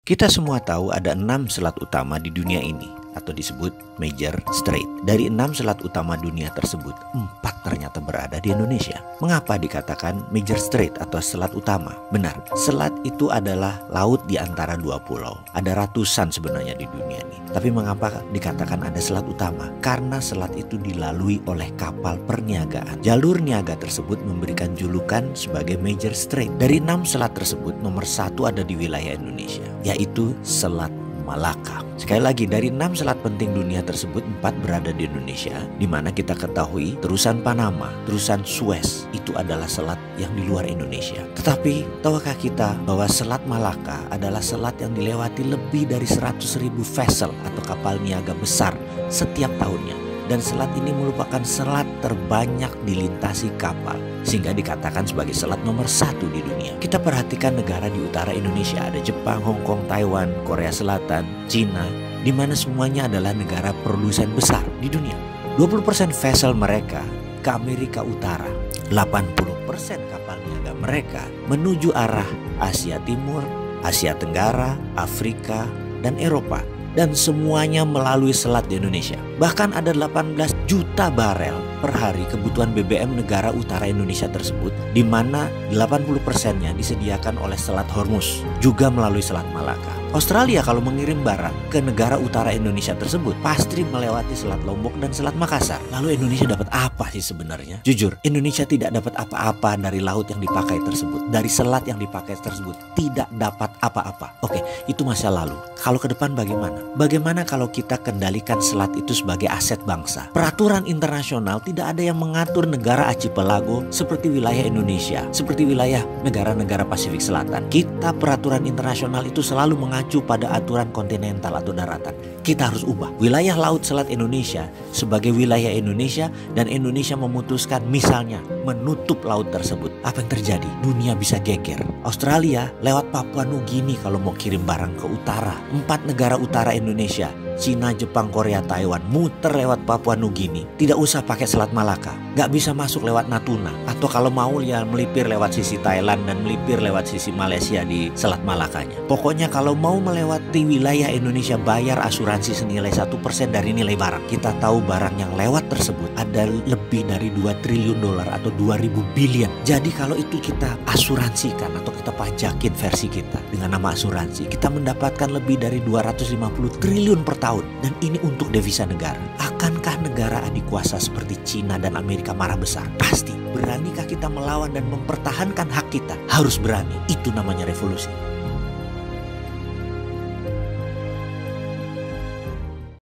Kita semua tahu ada 6 selat utama di dunia ini, atau disebut Major Strait. Dari 6 selat utama dunia tersebut, 4 ternyata berada di Indonesia. Mengapa dikatakan Major Strait atau selat utama? Benar, selat itu adalah laut di antara 2 pulau. Ada ratusan sebenarnya di dunia ini. Tapi mengapa dikatakan ada selat utama? Karena selat itu dilalui oleh kapal perniagaan. Jalur niaga tersebut memberikan julukan sebagai Major Strait. Dari 6 selat tersebut, nomor 1 ada di wilayah Indonesia, yaitu Selat Malaka. Sekali lagi, dari 6 selat penting dunia tersebut, 4 berada di Indonesia, di mana kita ketahui terusan Panama, terusan Suez itu adalah selat yang di luar Indonesia. Tetapi tahukah kita bahwa Selat Malaka adalah selat yang dilewati lebih dari 100.000 vessel atau kapal niaga besar setiap tahunnya. Dan selat ini merupakan selat terbanyak dilintasi kapal, sehingga dikatakan sebagai selat nomor 1 di dunia. Kita perhatikan negara di utara Indonesia, ada Jepang, Hong Kong, Taiwan, Korea Selatan, Cina, di mana semuanya adalah negara produsen besar di dunia. 20% vessel mereka ke Amerika Utara, 80% kapal niaga mereka menuju arah Asia Timur, Asia Tenggara, Afrika, dan Eropa. Dan semuanya melalui selat di Indonesia. Bahkan ada 18 juta barel per hari kebutuhan BBM negara utara Indonesia tersebut, di mana 80%-nya disediakan oleh Selat Hormuz, juga melalui Selat Malaka. Australia kalau mengirim barang ke negara utara Indonesia tersebut pasti melewati Selat Lombok dan Selat Makassar. Lalu Indonesia dapat apa sih sebenarnya? Jujur, Indonesia tidak dapat apa-apa dari laut yang dipakai tersebut, dari selat yang dipakai tersebut, tidak dapat apa-apa. Oke, itu masa lalu. Kalau ke depan bagaimana? Bagaimana kalau kita kendalikan selat itu sebagai aset bangsa? Peraturan internasional tidak ada yang mengatur negara archipelago seperti wilayah Indonesia, seperti wilayah negara-negara Pasifik Selatan. Kita peraturan internasional itu selalu mengacu pada aturan kontinental atau daratan. Kita harus ubah wilayah laut selat Indonesia sebagai wilayah Indonesia, dan Indonesia memutuskan misalnya menutup laut tersebut. Apa yang terjadi? Dunia bisa geger. Australia lewat Papua Nugini kalau mau kirim barang ke utara. 4 negara utara Indonesia, Cina, Jepang, Korea, Taiwan, muter lewat Papua Nugini. Tidak usah pakai Selat Malaka, nggak bisa masuk lewat Natuna. Atau kalau mau ya melipir lewat sisi Thailand dan melipir lewat sisi Malaysia di Selat Malakanya. Pokoknya kalau mau melewati wilayah Indonesia, bayar asuransi senilai 1% dari nilai barang. Kita tahu barang yang lewat tersebut ada lebih dari 2 triliun dolar atau 2.000 billion. Jadi kalau itu kita asuransikan atau kita pajakin versi kita dengan nama asuransi, kita mendapatkan lebih dari 250 triliun per tahun. Dan ini untuk devisa negara. Akankah negara adik kuasa seperti Cina dan Amerika marah besar? Pasti. Beranikah kita melawan dan mempertahankan hak kita? Harus berani. Itu namanya revolusi.